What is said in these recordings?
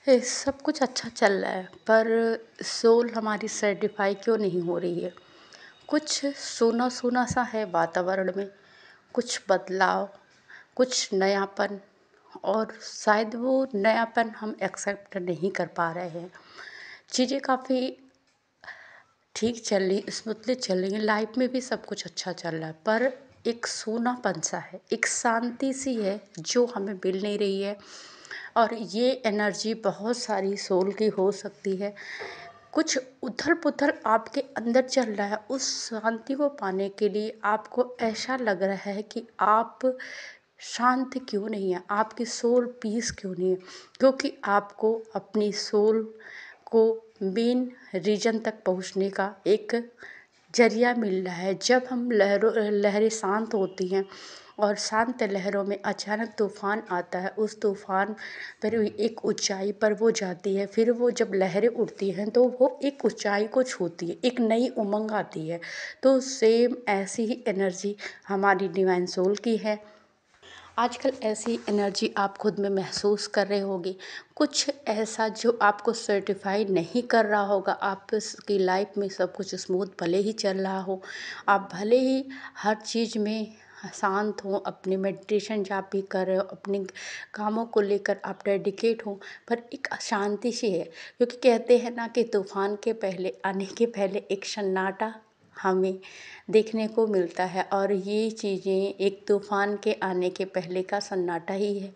सब कुछ अच्छा चल रहा है, पर सोल हमारी सर्टिफाई क्यों नहीं हो रही है। कुछ सूना सूना सा है वातावरण में, कुछ बदलाव, कुछ नयापन, और शायद वो नयापन हम एक्सेप्ट नहीं कर पा रहे हैं। चीज़ें काफ़ी ठीक चल रही, स्मूथली चल रही है, लाइफ में भी सब कुछ अच्छा चल रहा है, पर एक सूनापन सा है, एक शांति सी है जो हमें मिल नहीं रही है। और ये एनर्जी बहुत सारी सोल की हो सकती है। कुछ उथल पुथल आपके अंदर चल रहा है, उस शांति को पाने के लिए आपको ऐसा लग रहा है कि आप शांत क्यों नहीं है, आपकी सोल पीस क्यों नहीं है, क्योंकि आपको अपनी सोल को मेन रीजन तक पहुंचने का एक जरिया मिल रहा है। जब हम लहरें शांत होती हैं और शांत लहरों में अचानक तूफान आता है, उस तूफान पर भी एक ऊंचाई पर वो जाती है, फिर वो जब लहरें उठती हैं तो वो एक ऊंचाई को छूती है, एक नई उमंग आती है। तो सेम ऐसी ही एनर्जी हमारी डिवाइन सोल की है। आजकल ऐसी एनर्जी आप खुद में महसूस कर रहे होगे। कुछ ऐसा जो आपको सर्टिफाई नहीं कर रहा होगा, आपकी लाइफ में सब कुछ स्मूथ भले ही चल रहा हो, आप भले ही हर चीज़ में शांत हो, अपनी मेडिटेशन जहाँ भी कर रहे हो, अपने कामों को लेकर आप डेडिकेट हो, पर एक अशांति सी है। क्योंकि कहते हैं ना कि तूफान के पहले आने के पहले एक सन्नाटा हमें देखने को मिलता है, और ये चीज़ें एक तूफान के आने के पहले का सन्नाटा ही है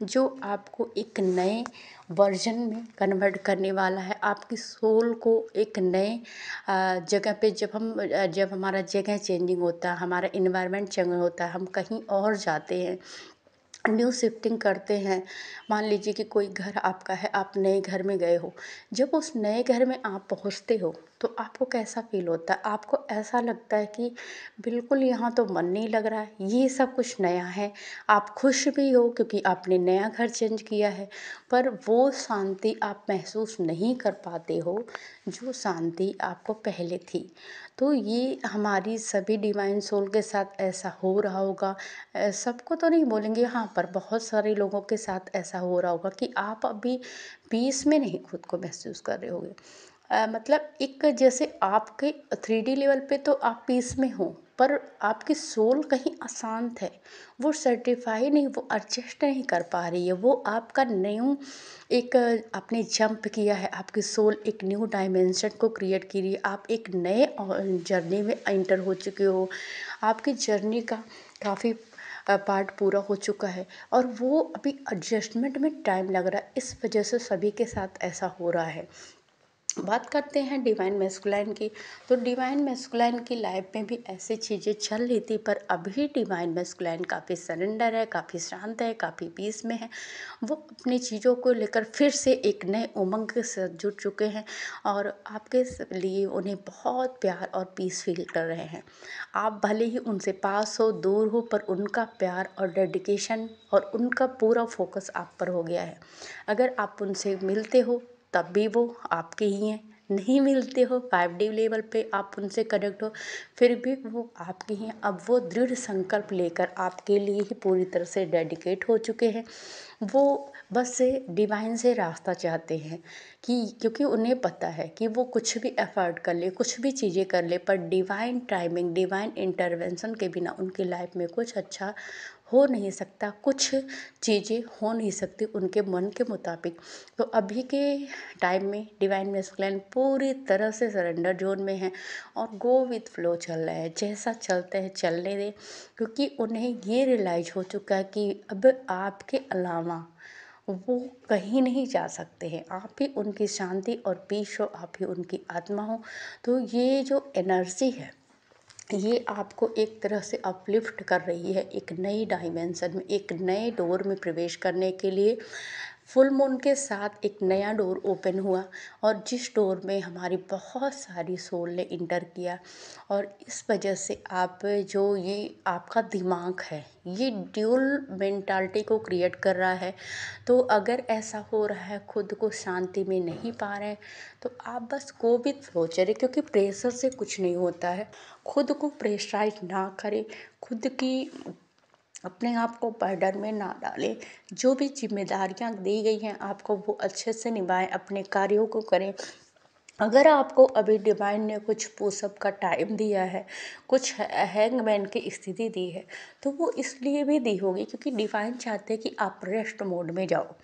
जो आपको एक नए वर्जन में कन्वर्ट करने वाला है। आपकी सोल को एक नए जगह पे जब हमारा जगह चेंजिंग होता है, हमारा इन्वायरमेंट चेंज होता है, हम कहीं और जाते हैं, न्यू शिफ्टिंग करते हैं। मान लीजिए कि कोई घर आपका है, आप नए घर में गए हो। जब उस नए घर में आप पहुंचते हो तो आपको कैसा फील होता है? आपको ऐसा लगता है कि बिल्कुल यहाँ तो मन नहीं लग रहा है, ये सब कुछ नया है। आप खुश भी हो क्योंकि आपने नया घर चेंज किया है, पर वो शांति आप महसूस नहीं कर पाते हो जो शांति आपको पहले थी। तो ये हमारी सभी डिवाइन सोल के साथ ऐसा हो रहा होगा। सबको तो नहीं बोलेंगे, हाँ, पर बहुत सारे लोगों के साथ ऐसा हो रहा होगा कि आप अभी पीस में नहीं खुद को महसूस कर रहे होगे। मतलब एक जैसे आपके 3D लेवल पे तो आप पीस में हो, पर आपकी सोल कहीं अशांत है, वो सर्टिफाई नहीं, वो एडजस्ट नहीं कर पा रही है। वो आपका न्यू एक आपने जंप किया है, आपकी सोल एक न्यू डायमेंशन को क्रिएट की रही है, आप एक नए जर्नी में एंटर हो चुके हो। आपकी जर्नी का काफ़ी पार्ट पूरा हो चुका है, और वो अभी एडजस्टमेंट में टाइम लग रहा है, इस वजह से सभी के साथ ऐसा हो रहा है। बात करते हैं डिवाइन मैस्कुलाइन की। तो डिवाइन मैस्कुलाइन की लाइफ में भी ऐसी चीज़ें चल रही थी, पर अभी डिवाइन मैस्कुलाइन काफ़ी सरेंडर है, काफ़ी शांत है, काफ़ी पीस में है। वो अपनी चीज़ों को लेकर फिर से एक नए उमंग के साथ जुड़ चुके हैं, और आपके लिए उन्हें बहुत प्यार और पीस फील कर रहे हैं। आप भले ही उनसे पास हो, दूर हो, पर उनका प्यार और डेडिकेशन और उनका पूरा फोकस आप पर हो गया है। अगर आप उनसे मिलते हो तब भी वो आपके ही हैं, नहीं मिलते हो 5D लेवल पे आप उनसे कनेक्ट हो, फिर भी वो आपके ही हैं। अब वो दृढ़ संकल्प लेकर आपके लिए ही पूरी तरह से डेडिकेट हो चुके हैं। वो बस से डिवाइन से रास्ता चाहते हैं, कि क्योंकि उन्हें पता है कि वो कुछ भी एफर्ट कर ले, कुछ भी चीज़ें कर ले, पर डिवाइन टाइमिंग, डिवाइन इंटरवेंशन के बिना उनकी लाइफ में कुछ अच्छा हो नहीं सकता, कुछ चीज़ें हो नहीं सकती उनके मन के मुताबिक। तो अभी के टाइम में डिवाइन मैस्कुलाइन पूरी तरह से सरेंडर जोन में है, और गो विथ फ्लो चल रहा है, जैसा चलता है चलने दें। क्योंकि उन्हें ये रियलाइज हो चुका है कि अब आपके अलावा वो कहीं नहीं जा सकते हैं। आप ही उनकी शांति और पीस हो, आप ही उनकी आत्मा हो। तो ये जो एनर्जी है, ये आपको एक तरह से अपलिफ्ट कर रही है, एक नई डायमेंशन में, एक नए डोर में प्रवेश करने के लिए। फुल मून के साथ एक नया डोर ओपन हुआ, और जिस डोर में हमारी बहुत सारी सोल ने इंटर किया, और इस वजह से आप जो ये आपका दिमाग है, ये ड्यूल मेंटालिटी को क्रिएट कर रहा है। तो अगर ऐसा हो रहा है, खुद को शांति में नहीं पा रहे हैं, तो आप बस गो विथ फ्लो चले, क्योंकि प्रेशर से कुछ नहीं होता है। खुद को प्रेशराइज ना करें, खुद की अपने आप को बर्डन में ना डालें। जो भी ज़िम्मेदारियाँ दी गई हैं आपको वो अच्छे से निभाएँ, अपने कार्यों को करें। अगर आपको अभी डिवाइन ने कुछ पुशअप का टाइम दिया है, कुछ हैंगमैन की स्थिति दी है, तो वो इसलिए भी दी होगी क्योंकि डिवाइन चाहते हैं कि आप रेस्ट मोड में जाओ।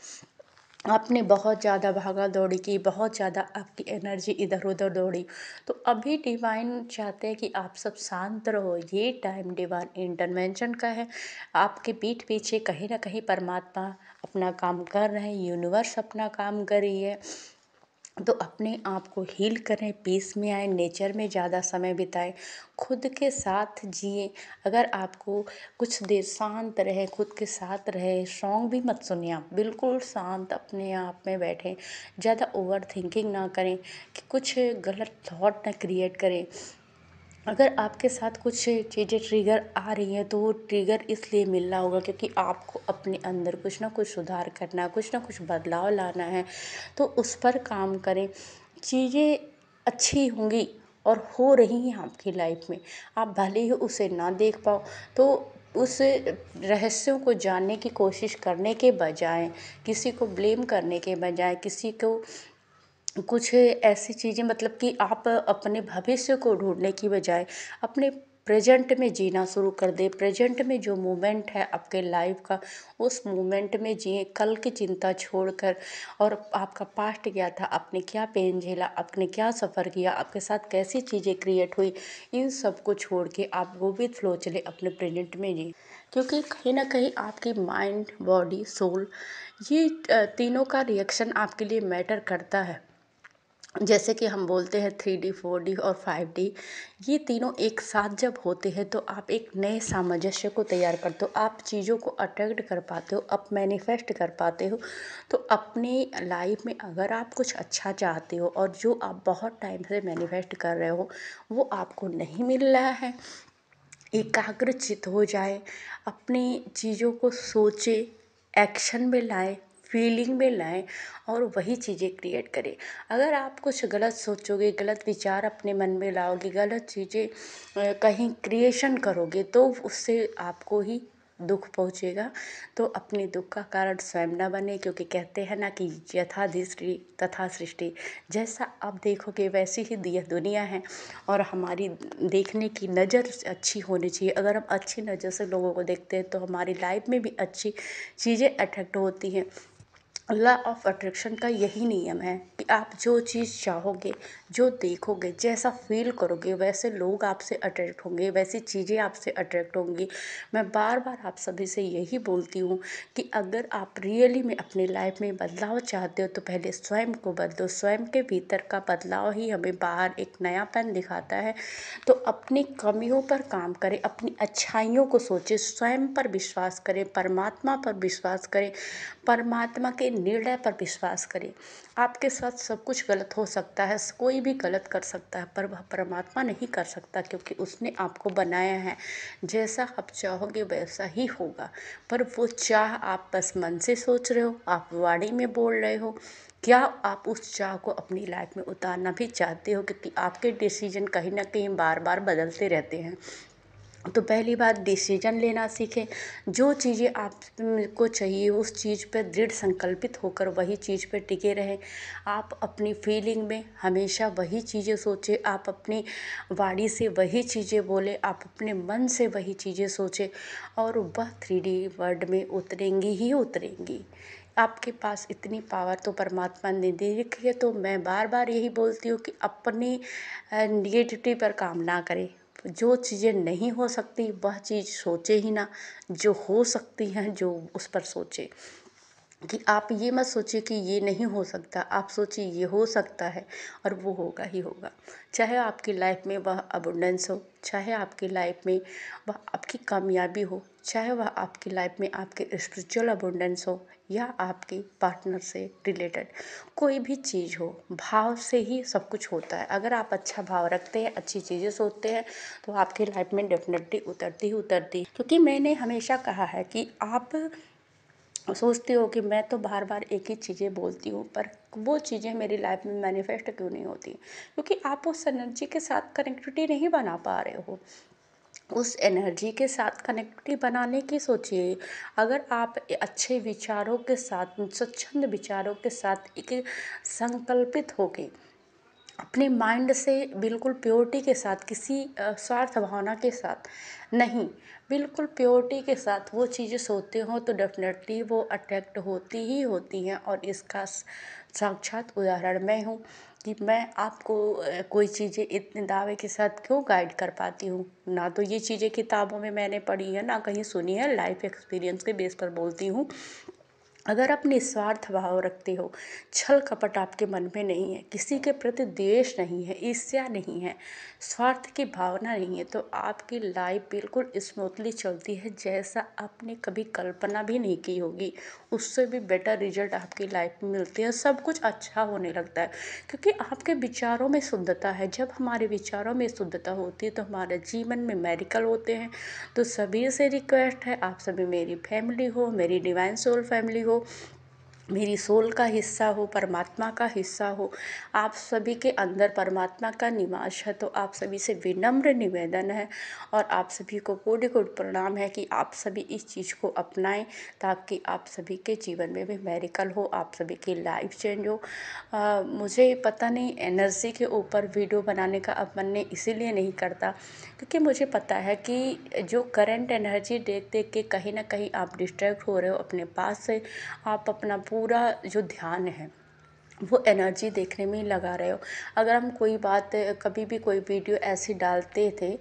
आपने बहुत ज़्यादा भागा दौड़ी की, बहुत ज़्यादा आपकी एनर्जी इधर उधर दौड़ी, तो अभी डिवाइन चाहते हैं कि आप सब शांत रहो। ये टाइम डिवाइन इंटरवेंशन का है। आपके पीठ पीछे कहीं ना कहीं परमात्मा अपना काम कर रहे हैं, यूनिवर्स अपना काम कर रही है। तो अपने आप को हील करें, पीस में आए, नेचर में ज़्यादा समय बिताएं, खुद के साथ जिए। अगर आपको कुछ देर शांत रहे, खुद के साथ रहे, सॉन्ग भी मत सुनिए आप, बिल्कुल शांत अपने आप में बैठें। ज़्यादा ओवर थिंकिंग ना करें कि कुछ गलत थॉट ना क्रिएट करें। अगर आपके साथ कुछ चीज़ें ट्रिगर आ रही हैं तो वो ट्रिगर इसलिए मिल रहा होगा क्योंकि आपको अपने अंदर कुछ ना कुछ सुधार करना है, कुछ ना कुछ बदलाव लाना है, तो उस पर काम करें। चीज़ें अच्छी होंगी और हो रही हैं आपकी लाइफ में, आप भले ही उसे ना देख पाओ, तो उस रहस्यों को जानने की कोशिश करने के बजाय, किसी को ब्लेम करने के बजाय, किसी को कुछ ऐसी चीज़ें मतलब कि आप अपने भविष्य को ढूंढने की बजाय अपने प्रेजेंट में जीना शुरू कर दे। प्रेजेंट में जो मोमेंट है आपके लाइफ का, उस मोमेंट में जिए, कल की चिंता छोड़कर। और आपका पास्ट क्या था, आपने क्या पेन झेला, आपने क्या सफ़र किया, आपके साथ कैसी चीज़ें क्रिएट हुई, इन सब को छोड़ के आप गो विद फ्लो चले, अपने प्रेजेंट में जी। क्योंकि कहीं ना कहीं आपकी माइंड, बॉडी, सोल, ये तीनों का रिएक्शन आपके लिए मैटर करता है। जैसे कि हम बोलते हैं 3D 4D और 5D, ये तीनों एक साथ जब होते हैं तो आप एक नए सामंजस्य को तैयार करते हो, आप चीज़ों को अट्रैक्ट कर पाते हो, आप मैनिफेस्ट कर पाते हो। तो अपनी लाइफ में अगर आप कुछ अच्छा चाहते हो और जो आप बहुत टाइम से मैनिफेस्ट कर रहे हो वो आपको नहीं मिल रहा है, एकाग्रचित हो जाए, अपनी चीज़ों को सोचे, एक्शन में लाए, फीलिंग में लाएं और वही चीज़ें क्रिएट करें। अगर आप कुछ गलत सोचोगे, गलत विचार अपने मन में लाओगे, गलत चीज़ें कहीं क्रिएशन करोगे तो उससे आपको ही दुख पहुँचेगा। तो अपने दुख का कारण स्वयं ना बने, क्योंकि कहते हैं ना कि यथा दृष्टि तथा सृष्टि, जैसा आप देखोगे वैसी ही यह दुनिया है। और हमारी देखने की नज़र अच्छी होनी चाहिए। अगर हम अच्छी नज़र से लोगों को देखते हैं तो हमारी लाइफ में भी अच्छी चीज़ें अट्रैक्ट होती हैं। लॉ ऑफ अट्रैक्शन का यही नियम है कि आप जो चीज़ चाहोगे, जो देखोगे, जैसा फील करोगे, वैसे लोग आपसे अट्रैक्ट होंगे, वैसी चीज़ें आपसे अट्रैक्ट होंगी। मैं बार बार आप सभी से यही बोलती हूँ कि अगर आप रियली में अपनी लाइफ में बदलाव चाहते हो तो पहले स्वयं को बदलो। स्वयं के भीतर का बदलाव ही हमें बाहर एक नयापन दिखाता है। तो अपनी कमियों पर काम करें, अपनी अच्छाइयों को सोचें, स्वयं पर विश्वास करें, परमात्मा पर विश्वास करें, परमात्मा के निर्णय पर विश्वास करें। आपके साथ सब कुछ गलत हो सकता है, कोई भी गलत कर सकता है, पर वह परमात्मा नहीं कर सकता, क्योंकि उसने आपको बनाया है। जैसा आप चाहोगे वैसा ही होगा। पर वो चाह आप बस मन से सोच रहे हो, आप वाणी में बोल रहे हो, क्या आप उस चाह को अपनी लाइफ में उतारना भी चाहते हो? क्योंकि आपके डिसीजन कहीं ना कहीं बार बार बदलते रहते हैं। तो पहली बात, डिसीजन लेना सीखें। जो चीज़ें आपको चाहिए उस चीज़ पर दृढ़ संकल्पित होकर वही चीज़ पर टिके रहें। आप अपनी फीलिंग में हमेशा वही चीज़ें सोचें, आप अपनी वाणी से वही चीज़ें बोलें, आप अपने मन से वही चीज़ें सोचें, और वह 3D वर्ल्ड में उतरेंगी ही उतरेंगी। आपके पास इतनी पावर तो परमात्मा ने दे रखी है। तो मैं बार बार यही बोलती हूँ कि अपनी निगेटिविटी पर काम ना करें। जो चीज़ें नहीं हो सकती वह चीज़ सोचे ही ना, जो हो सकती हैं जो उस पर सोचे। कि आप ये मत सोचिए कि ये नहीं हो सकता, आप सोचिए ये हो सकता है, और वो होगा ही होगा। चाहे आपकी लाइफ में वह अबंडेंस हो, चाहे आपकी लाइफ में वह आपकी कामयाबी हो, चाहे वह आपकी लाइफ में आपके स्पिरिचुअल अबंडेंस हो, या आपकी पार्टनर से रिलेटेड कोई भी चीज़ हो, भाव से ही सब कुछ होता है। अगर आप अच्छा भाव रखते हैं, अच्छी चीज़ें सोचते हैं, तो आपकी लाइफ में डेफिनेटली उतरती ही उतरती। क्योंकि मैंने हमेशा कहा है कि आप सोचते हो कि मैं तो बार बार एक ही चीज़ें बोलती हूँ, पर वो चीज़ें मेरी लाइफ में मैनिफेस्ट क्यों नहीं होती? क्योंकि आप उस एनर्जी के साथ कनेक्टिविटी नहीं बना पा रहे हो। उस एनर्जी के साथ कनेक्टिविटी बनाने की सोचिए। अगर आप अच्छे विचारों के साथ, स्वच्छंद विचारों के साथ एक संकल्पित होके अपने माइंड से बिल्कुल प्योरिटी के साथ, किसी स्वार्थ भावना के साथ नहीं, बिल्कुल प्योरिटी के साथ वो चीज़ें सोचते हो तो डेफिनेटली वो अट्रैक्ट होती ही होती हैं। और इसका साक्षात उदाहरण मैं हूँ कि मैं आपको कोई चीज़ें इतने दावे के साथ क्यों गाइड कर पाती हूँ। ना तो ये चीज़ें किताबों में मैंने पढ़ी है, ना कहीं सुनी है, लाइफ एक्सपीरियंस के बेस पर बोलती हूँ। अगर आप निस्वार्थ भाव रखते हो, छल कपट आपके मन में नहीं है, किसी के प्रति द्वेष नहीं है, ईर्ष्या नहीं है, स्वार्थ की भावना नहीं है, तो आपकी लाइफ बिल्कुल स्मूथली चलती है, जैसा आपने कभी कल्पना भी नहीं की होगी। उससे भी बेटर रिजल्ट आपकी लाइफ में मिलते हैं, सब कुछ अच्छा होने लगता है, क्योंकि आपके विचारों में शुद्धता है। जब हमारे विचारों में शुद्धता होती है तो हमारे जीवन में मेरिकल होते हैं। तो सभी से रिक्वेस्ट है, आप सभी मेरी फैमिली हो, मेरी डिवाइन सोल फैमिली हो, मेरी सोल का हिस्सा हो, परमात्मा का हिस्सा हो, आप सभी के अंदर परमात्मा का निवास है। तो आप सभी से विनम्र निवेदन है और आप सभी को कोटि कोटि प्रणाम है कि आप सभी इस चीज़ को अपनाएं, ताकि आप सभी के जीवन में भी मेरिकल हो, आप सभी की लाइफ चेंज हो। मुझे पता नहीं, एनर्जी के ऊपर वीडियो बनाने का अब मन ने इसीलिए नहीं करता, क्योंकि मुझे पता है कि जो करंट एनर्जी देख देख के कहीं ना कहीं आप डिस्ट्रैक्ट हो रहे हो अपने पास से। आप अपना पूरा जो ध्यान है वो एनर्जी देखने में ही लगा रहे हो। अगर हम कोई बात, कभी भी कोई वीडियो ऐसी डालते थे,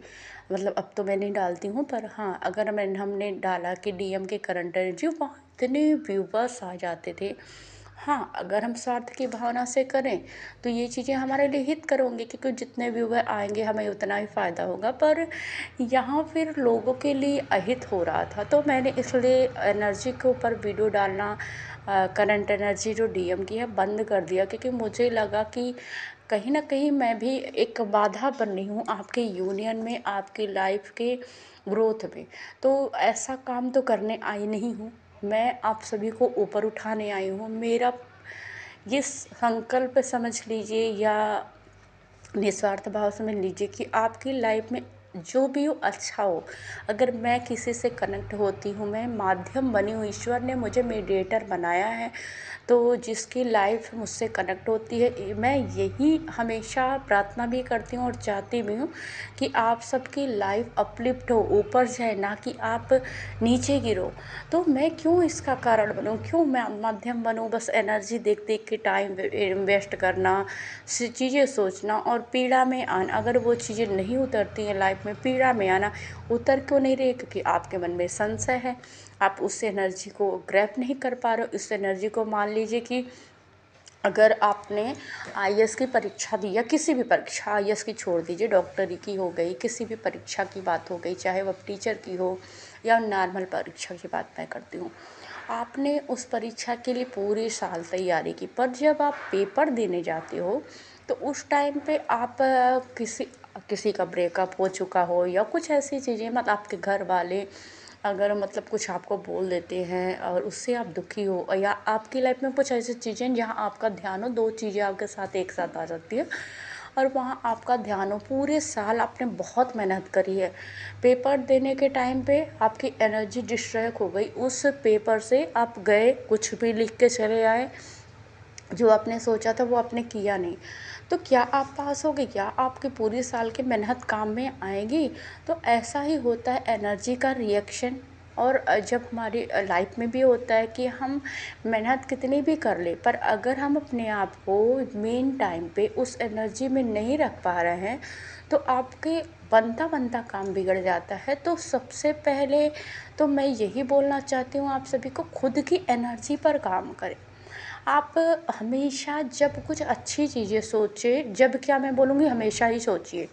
मतलब अब तो मैं नहीं डालती हूँ, पर हाँ, अगर हमने डाला कि डीएम के करंट एनर्जी, वहाँ इतने व्यूवर्स आ जाते थे। हाँ, अगर हम स्वार्थ की भावना से करें तो ये चीज़ें हमारे लिए हित करोगे, क्योंकि जितने व्यूवर आएंगे हमें उतना ही फ़ायदा होगा। पर यहाँ फिर लोगों के लिए अहित हो रहा था, तो मैंने इसलिए एनर्जी के ऊपर वीडियो डालना, करंट एनर्जी जो डीएम की है, बंद कर दिया, क्योंकि मुझे लगा कि कहीं ना कहीं मैं भी एक बाधा बन रही हूँ आपके यूनियन में, आपकी लाइफ के ग्रोथ में। तो ऐसा काम तो करने आई नहीं हूँ, मैं आप सभी को ऊपर उठाने आई हूँ। मेरा ये संकल्प समझ लीजिए या निस्वार्थ भाव समझ लीजिए कि आपकी लाइफ में जो भी हो अच्छा हो। अगर मैं किसी से कनेक्ट होती हूँ, मैं माध्यम बनी हूँ, ईश्वर ने मुझे मीडिएटर बनाया है, तो जिसकी लाइफ मुझसे कनेक्ट होती है, मैं यही हमेशा प्रार्थना भी करती हूँ और चाहती भी हूँ कि आप सबकी लाइफ अपलिफ्ट हो, ऊपर जाए, ना कि आप नीचे गिरो। तो मैं क्यों इसका कारण बनूं, क्यों मैं माध्यम बनूं, बस एनर्जी देख देख के टाइम वेस्ट करना, चीज़ें सोचना और पीड़ा में आना। अगर वो चीज़ें नहीं उतरती हैं लाइफ में, पीड़ा में आना उतर क्यों नहीं रही, क्योंकि आपके मन में संशय है, आप उस एनर्जी को ग्रैब नहीं कर पा रहे हो। इस एनर्जी को मान लीजिए कि अगर आपने आईएएस की परीक्षा दी, या किसी भी परीक्षा, आईएएस की छोड़ दीजिए, डॉक्टरी की हो गई, किसी भी परीक्षा की बात हो गई, चाहे वह टीचर की हो या नॉर्मल परीक्षा की बात मैं करती हूँ। आपने उस परीक्षा के लिए पूरे साल तैयारी की, पर जब आप पेपर देने जाते हो तो उस टाइम पे आप किसी किसी का ब्रेकअप हो चुका हो या कुछ ऐसी चीज़ें, मतलब आपके घर वाले अगर मतलब कुछ आपको बोल देते हैं और उससे आप दुखी हो, या आपकी लाइफ में कुछ ऐसी चीज़ें जहाँ आपका ध्यान हो, दो चीज़ें आपके साथ एक साथ आ जाती है और वहाँ आपका ध्यान हो, पूरे साल आपने बहुत मेहनत करी है, पेपर देने के टाइम पे आपकी एनर्जी डिस्ट्रैक्ट हो गई, उस पेपर से आप गए, कुछ भी लिख के चले आए, जो आपने सोचा था वो आपने किया नहीं, तो क्या आप पास होगे, क्या आपके पूरे साल की मेहनत काम में आएगी। तो ऐसा ही होता है एनर्जी का रिएक्शन। और जब हमारी लाइफ में भी होता है कि हम मेहनत कितनी भी कर ले, पर अगर हम अपने आप को मेन टाइम पे उस एनर्जी में नहीं रख पा रहे हैं तो आपके बनता बनता काम बिगड़ जाता है। तो सबसे पहले तो मैं यही बोलना चाहती हूँ आप सभी को, खुद की एनर्जी पर काम करें। आप हमेशा जब कुछ अच्छी चीज़ें सोचें, जब क्या मैं बोलूँगी, हमेशा ही सोचिए।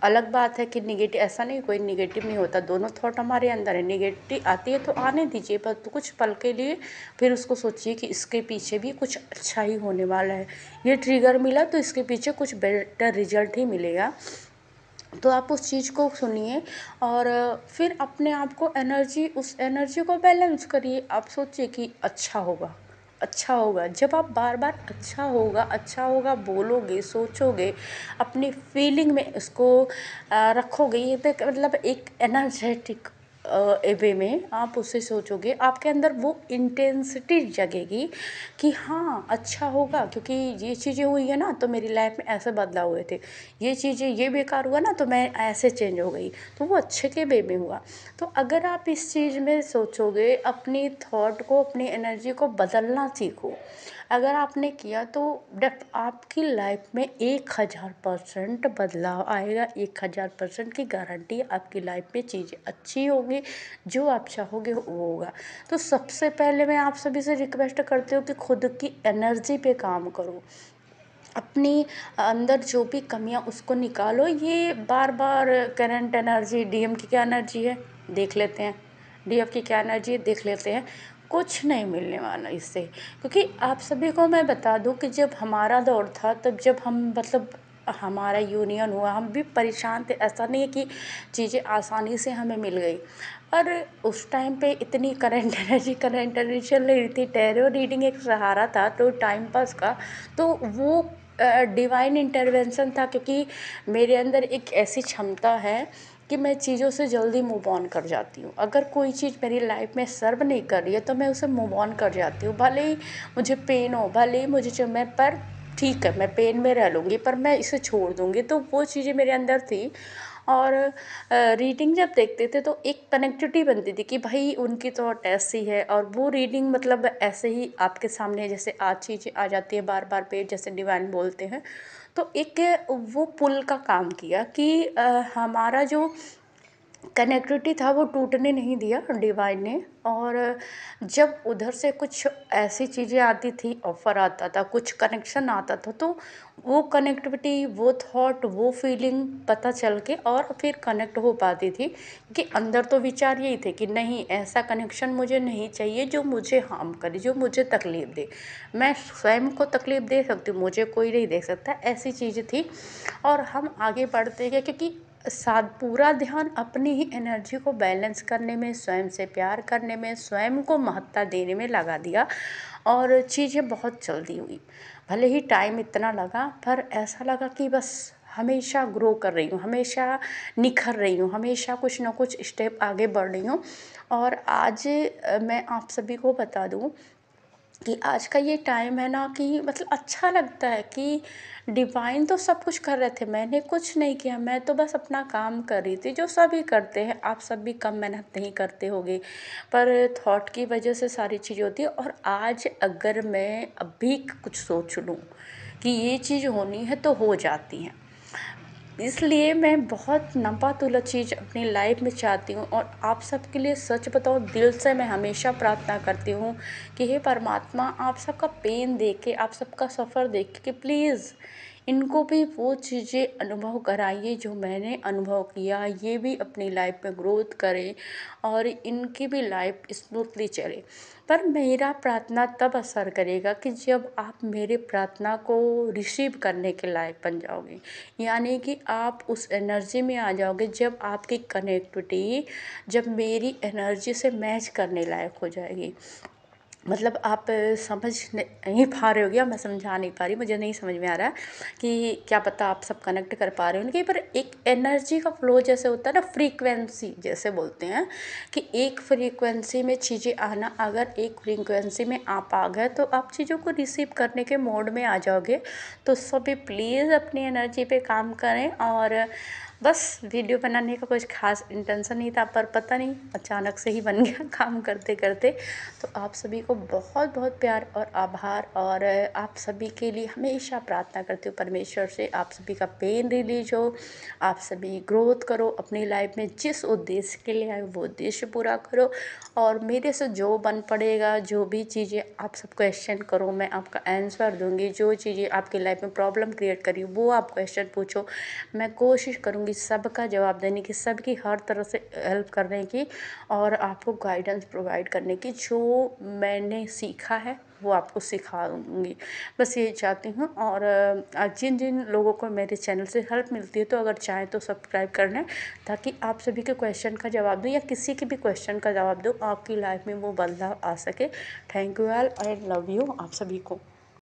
अलग बात है कि निगेटिव, ऐसा नहीं कोई निगेटिव नहीं होता, दोनों थॉट हमारे अंदर है, निगेटिव आती है तो आने दीजिए, पर तो कुछ पल के लिए फिर उसको सोचिए कि इसके पीछे भी कुछ अच्छा ही होने वाला है, ये ट्रिगर मिला तो इसके पीछे कुछ बेटर रिजल्ट ही मिलेगा। तो आप उस चीज़ को सुनिए और फिर अपने आप को उस एनर्जी को बैलेंस करिए। आप सोचिए कि अच्छा होगा, अच्छा होगा। जब आप बार बार अच्छा होगा बोलोगे, सोचोगे, अपनी फीलिंग में उसको रखोगे, ये तो मतलब एक एनर्जेटिक वे में आप उसे सोचोगे, आपके अंदर वो इंटेंसिटी जगेगी कि हाँ अच्छा होगा, क्योंकि ये चीज़ें हुई है ना तो मेरी लाइफ में ऐसे बदलाव हुए थे, ये चीज़ें ये बेकार हुआ ना तो मैं ऐसे चेंज हो गई, तो वो अच्छे के वे में हुआ। तो अगर आप इस चीज़ में सोचोगे, अपनी थॉट को, अपनी एनर्जी को बदलना सीखो, अगर आपने किया तो डेफ आपकी लाइफ में 1000% बदलाव आएगा। 1000% की गारंटी है, आपकी लाइफ में चीज़ें अच्छी होंगी, जो आप चाहोगे वो होगा। तो सबसे पहले मैं आप सभी से रिक्वेस्ट करती हूँ कि खुद की एनर्जी पे काम करो, अपनी अंदर जो भी कमियां उसको निकालो। ये बार बार करंट एनर्जी, डीएम की क्या एनर्जी है देख लेते हैं, डीएफ की क्या एनर्जी है देख लेते हैं, कुछ नहीं मिलने वाला इससे। क्योंकि आप सभी को मैं बता दूं कि जब हमारा दौर था, तब जब हम मतलब हमारा यूनियन हुआ, हम भी परेशान थे, ऐसा नहीं है कि चीज़ें आसानी से हमें मिल गई। पर उस टाइम पे इतनी करंट एनर्जी चल रही थी, टैरो रीडिंग एक सहारा था तो टाइम पास का। तो वो डिवाइन इंटरवेंशन था, क्योंकि मेरे अंदर एक ऐसी क्षमता है कि मैं चीज़ों से जल्दी मूव ऑन कर जाती हूँ। अगर कोई चीज़ मेरी लाइफ में सर्व नहीं कर रही है तो मैं उसे मूव ऑन कर जाती हूँ, भले ही मुझे पेन हो, भले ही मुझे जो मैं पर ठीक है मैं पेन में रह लूँगी, पर मैं इसे छोड़ दूँगी। तो वो चीज़ें मेरे अंदर थी। और रीडिंग जब देखते थे तो एक कनेक्टिविटी बनती थी कि भाई उनकी थॉट ऐसी है, और वो रीडिंग मतलब ऐसे ही आपके सामने जैसे आज चीज़ें आ जाती है बार बार पे, जैसे डिवाइन बोलते हैं। तो एक वो पुल का काम किया कि हमारा जो कनेक्टिविटी था वो टूटने नहीं दिया डिवाइन ने। और जब उधर से कुछ ऐसी चीज़ें आती थी, ऑफ़र आता था, कुछ कनेक्शन आता था, तो वो कनेक्टिविटी, वो थॉट, वो फीलिंग पता चल के और फिर कनेक्ट हो पाती थी। कि अंदर तो विचार यही थे कि नहीं, ऐसा कनेक्शन मुझे नहीं चाहिए जो मुझे हार्म करे, जो मुझे तकलीफ़ दे। मैं स्वयं को तकलीफ़ दे सकती हूँ, मुझे कोई नहीं दे सकता, ऐसी चीज़ें थी। और हम आगे बढ़ते गए, क्योंकि साथ पूरा ध्यान अपनी ही एनर्जी को बैलेंस करने में, स्वयं से प्यार करने में, स्वयं को महत्ता देने में लगा दिया। और चीज़ें बहुत जल्दी हुई, भले ही टाइम इतना लगा, पर ऐसा लगा कि बस हमेशा ग्रो कर रही हूँ, हमेशा निखर रही हूँ, हमेशा कुछ ना कुछ स्टेप आगे बढ़ रही हूँ। और आज मैं आप सभी को बता दूँ कि आज का ये टाइम है ना कि मतलब अच्छा लगता है कि डिवाइन तो सब कुछ कर रहे थे, मैंने कुछ नहीं किया, मैं तो बस अपना काम कर रही थी जो सभी करते हैं। आप सब भी कम मेहनत नहीं करते होगे, पर थॉट की वजह से सारी चीज़ें होती है। और आज अगर मैं अभी कुछ सोच लूँ कि ये चीज़ होनी है तो हो जाती है। इसलिए मैं बहुत नपा-तुला चीज़ अपनी लाइफ में चाहती हूँ। और आप सबके लिए सच बताऊँ, दिल से मैं हमेशा प्रार्थना करती हूँ कि हे परमात्मा, आप सबका पेन देख के, आप सबका सफ़र देख के प्लीज़ इनको भी वो चीज़ें अनुभव कराइए जो मैंने अनुभव किया, ये भी अपनी लाइफ में ग्रोथ करें और इनकी भी लाइफ स्मूथली चले। पर मेरा प्रार्थना तब असर करेगा कि जब आप मेरे प्रार्थना को रिसीव करने के लायक बन जाओगे, यानी कि आप उस एनर्जी में आ जाओगे जब आपकी कनेक्टिविटी, जब मेरी एनर्जी से मैच करने लायक हो जाएगी। मतलब आप समझ नहीं पा रहे होगे, या मैं समझा नहीं पा रही, मुझे नहीं समझ में आ रहा कि क्या पता आप सब कनेक्ट कर पा रहे होंगे। पर एक एनर्जी का फ्लो जैसे होता है ना, फ्रीक्वेंसी जैसे बोलते हैं कि एक फ्रीक्वेंसी में चीज़ें आना, अगर एक फ्रीक्वेंसी में आप आ गए तो आप चीज़ों को रिसीव करने के मोड में आ जाओगे। तो सभी प्लीज़ अपनी एनर्जी पे काम करें। और बस वीडियो बनाने का कुछ खास इंटेंशन नहीं था, पर पता नहीं अचानक से ही बन गया काम करते करते। तो आप सभी को बहुत बहुत प्यार और आभार। और आप सभी के लिए हमेशा प्रार्थना करती हूँ परमेश्वर से, आप सभी का पेन रिलीज हो, आप सभी ग्रोथ करो, अपनी लाइफ में जिस उद्देश्य के लिए आए वो उद्देश्य पूरा करो। और मेरे से जो बन पड़ेगा, जो भी चीज़ें आप सब क्वेश्चन करो, मैं आपका आंसर दूंगी। जो चीज़ें आपकी लाइफ में प्रॉब्लम क्रिएट करी वो आप क्वेश्चन पूछो, मैं कोशिश करूँगी सबका जवाब देने की, सबकी हर तरह से हेल्प करने की और आपको गाइडेंस प्रोवाइड करने की। जो मैंने सीखा है वो आपको सिखा दूँगी। बस यही चाहती हूँ। और जिन जिन लोगों को मेरे चैनल से हेल्प मिलती है तो अगर चाहें तो सब्सक्राइब कर लें, ताकि आप सभी के क्वेश्चन का जवाब दूँ या किसी के भी क्वेश्चन का जवाब दूँ, आपकी लाइफ में वो बदलाव आ सके। Thank you all, I love you आप सभी को।